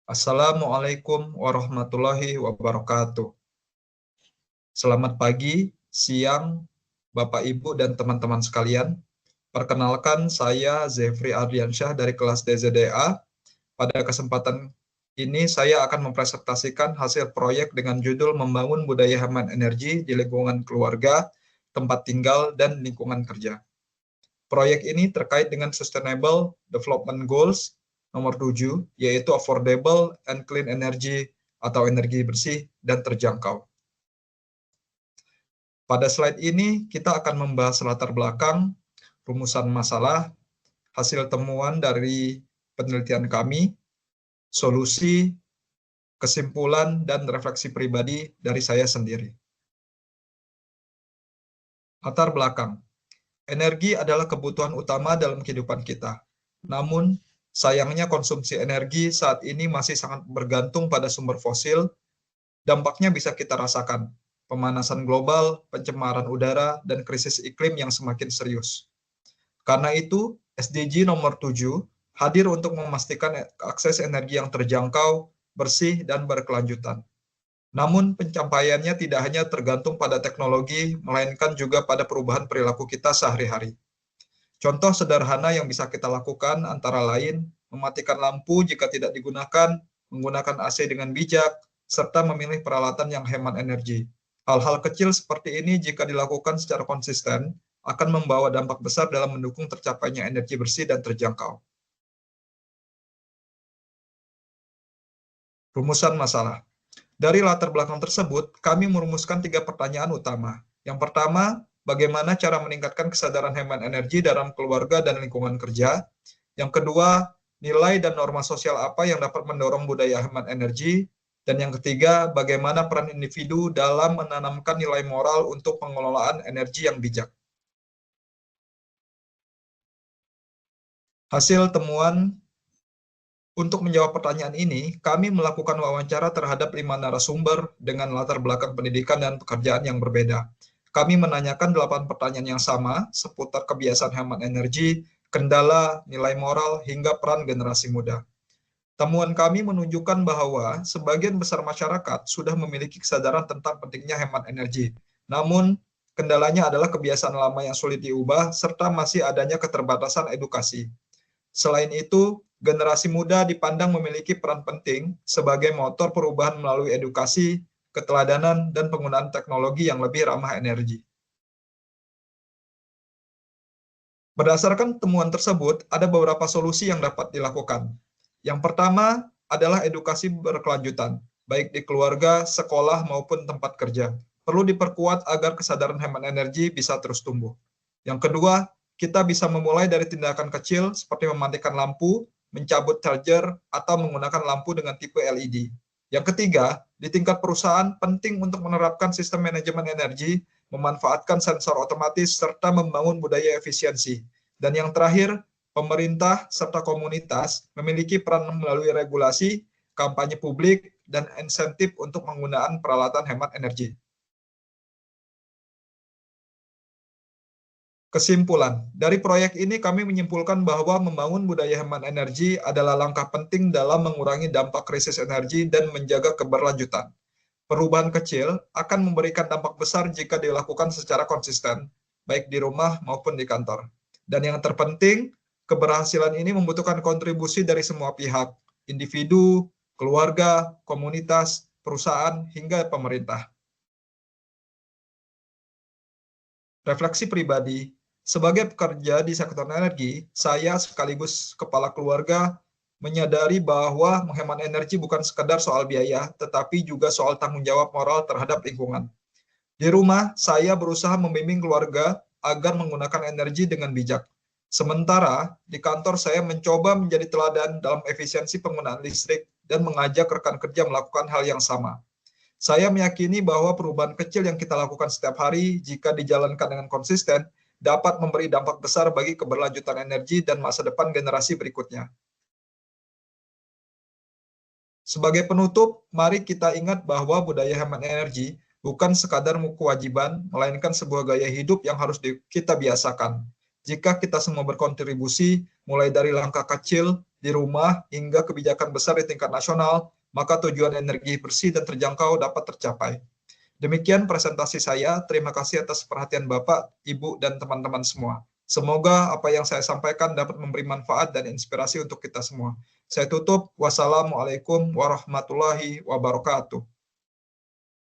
Assalamualaikum warahmatullahi wabarakatuh. Selamat pagi, siang, Bapak, Ibu, dan teman-teman sekalian. Perkenalkan, saya Zefri Ardiansyah dari kelas DZDA. Pada kesempatan ini, saya akan mempresentasikan hasil proyek dengan judul Membangun Budaya Hemat Energi di Lingkungan Keluarga, Tempat Tinggal, dan Lingkungan Kerja. Proyek ini terkait dengan Sustainable Development Goals nomor 7, yaitu Affordable and Clean Energy atau energi bersih dan terjangkau. Pada slide ini, kita akan membahas latar belakang, rumusan masalah, hasil temuan dari penelitian kami, solusi, kesimpulan, dan refleksi pribadi dari saya sendiri. Latar belakang. Energi adalah kebutuhan utama dalam kehidupan kita. Namun, sayangnya konsumsi energi saat ini masih sangat bergantung pada sumber fosil. Dampaknya bisa kita rasakan, pemanasan global, pencemaran udara, dan krisis iklim yang semakin serius. Karena itu, SDG nomor 7 hadir untuk memastikan akses energi yang terjangkau, bersih, dan berkelanjutan. Namun, pencapaiannya tidak hanya tergantung pada teknologi, melainkan juga pada perubahan perilaku kita sehari-hari. Contoh sederhana yang bisa kita lakukan antara lain, mematikan lampu jika tidak digunakan, menggunakan AC dengan bijak, serta memilih peralatan yang hemat energi. Hal-hal kecil seperti ini jika dilakukan secara konsisten, akan membawa dampak besar dalam mendukung tercapainya energi bersih dan terjangkau. Rumusan masalah. Dari latar belakang tersebut, kami merumuskan 3 pertanyaan utama. Yang pertama, bagaimana cara meningkatkan kesadaran hemat energi dalam keluarga dan lingkungan kerja? Yang kedua, nilai dan norma sosial apa yang dapat mendorong budaya hemat energi? Dan yang ketiga, bagaimana peran individu dalam menanamkan nilai moral untuk pengelolaan energi yang bijak? Hasil temuan. Untuk menjawab pertanyaan ini, kami melakukan wawancara terhadap 5 narasumber dengan latar belakang pendidikan dan pekerjaan yang berbeda. Kami menanyakan 8 pertanyaan yang sama seputar kebiasaan hemat energi, kendala, nilai moral, hingga peran generasi muda. Temuan kami menunjukkan bahwa sebagian besar masyarakat sudah memiliki kesadaran tentang pentingnya hemat energi. Namun, kendalanya adalah kebiasaan lama yang sulit diubah, serta masih adanya keterbatasan edukasi. Selain itu, generasi muda dipandang memiliki peran penting sebagai motor perubahan melalui edukasi, keteladanan, dan penggunaan teknologi yang lebih ramah energi. Berdasarkan temuan tersebut, ada beberapa solusi yang dapat dilakukan. Yang pertama adalah edukasi berkelanjutan, baik di keluarga, sekolah, maupun tempat kerja. Perlu diperkuat agar kesadaran hemat energi bisa terus tumbuh. Yang kedua, kita bisa memulai dari tindakan kecil seperti mematikan lampu, mencabut charger, atau menggunakan lampu dengan tipe LED. Yang ketiga, di tingkat perusahaan penting untuk menerapkan sistem manajemen energi, memanfaatkan sensor otomatis, serta membangun budaya efisiensi. Dan yang terakhir, pemerintah serta komunitas memiliki peran melalui regulasi, kampanye publik, dan insentif untuk penggunaan peralatan hemat energi. Kesimpulan, dari proyek ini kami menyimpulkan bahwa membangun budaya hemat energi adalah langkah penting dalam mengurangi dampak krisis energi dan menjaga keberlanjutan. Perubahan kecil akan memberikan dampak besar jika dilakukan secara konsisten, baik di rumah maupun di kantor. Dan yang terpenting, keberhasilan ini membutuhkan kontribusi dari semua pihak, individu, keluarga, komunitas, perusahaan, hingga pemerintah. Refleksi pribadi. Sebagai pekerja di sektor energi, saya sekaligus kepala keluarga menyadari bahwa menghemat energi bukan sekedar soal biaya, tetapi juga soal tanggung jawab moral terhadap lingkungan. Di rumah, saya berusaha membimbing keluarga agar menggunakan energi dengan bijak. Sementara, di kantor saya mencoba menjadi teladan dalam efisiensi penggunaan listrik dan mengajak rekan kerja melakukan hal yang sama. Saya meyakini bahwa perubahan kecil yang kita lakukan setiap hari, jika dijalankan dengan konsisten, dapat memberi dampak besar bagi keberlanjutan energi dan masa depan generasi berikutnya. Sebagai penutup, mari kita ingat bahwa budaya hemat energi bukan sekadar kewajiban, melainkan sebuah gaya hidup yang harus kita biasakan. Jika kita semua berkontribusi, mulai dari langkah kecil di rumah hingga kebijakan besar di tingkat nasional, maka tujuan energi bersih dan terjangkau dapat tercapai. Demikian presentasi saya. Terima kasih atas perhatian Bapak, Ibu, dan teman-teman semua. Semoga apa yang saya sampaikan dapat memberi manfaat dan inspirasi untuk kita semua. Saya tutup. Wassalamualaikum warahmatullahi wabarakatuh.